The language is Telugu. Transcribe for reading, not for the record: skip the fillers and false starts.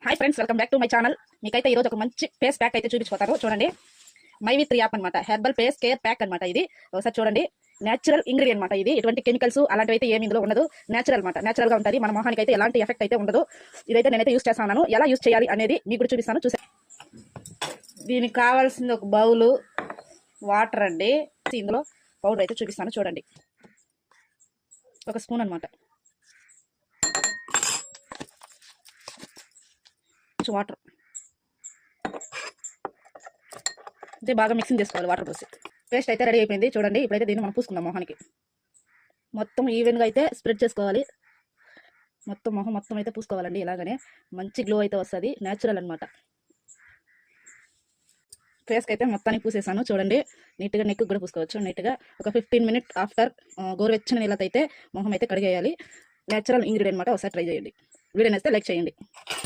Hi friends, welcome back to my channel. మీకైతే ఈరోజు ఒక మంచి ఫేస్ ప్యాక్ అయితే చూపించిపోతారు. చూడండి, మైవి3 యాప్ అనమాట. హెర్బల్ ఫేస్ కేర్ ప్యాక్ అనమాట. ఇది ఒకసారి చూడండి. నేచురల్ ఇంగ్రీడియంట్ అనమాట. ఇది ఎటువంటి కెమికల్స్ అలాంటివి అయితే ఏమి ఇందులో ఉండదు. నేచురల్ అనమాట. నేచురల్ గా ఉంటుంది. మన మొహానికి అయితే ఎలాంటి ఎఫెక్ట్ అయితే ఉండదు. ఇదైతే నేనైతే యూస్ చేస్తాను. ఎలా యూస్ చేయాలి అనేది మీకు కూడా చూపిస్తాను. దీనికి కావాల్సింది ఒక బౌలు వాటర్ అండి. ఇందులో పౌడర్ అయితే చూపిస్తాను. చూడండి, ఒక స్పూన్ అనమాట. వాటర్ అంటే బాగా మిక్సింగ్ చేసుకోవాలి వాటర్ పోసి. పేస్ట్ అయితే రెడీ అయిపోయింది. చూడండి, ఇప్పుడైతే దీన్ని మనం పూసుకుందాం మొహానికి. మొత్తం ఈవెన్గా అయితే స్ప్రెడ్ చేసుకోవాలి. మొత్తం మొహం మొత్తం అయితే పూసుకోవాలండి. ఇలాగనే మంచి గ్లో అయితే వస్తుంది. న్యాచురల్ అనమాట. ఫేస్కి అయితే మొత్తానికి పూసేసాను. చూడండి, నీట్గా నెక్ కూడా పూసుకోవచ్చు. నీట్గా ఒక 15 మినిట్ ఆఫ్టర్ గోరువెచ్చని నీళ్ళతో అయితే మొహం అయితే కడిగేయాలి. న్యాచురల్ ఇంగ్రీడియంట్ అనమాట. ఒకసారి ట్రై చేయండి. వీడియో నచ్చితే లైక్ చేయండి.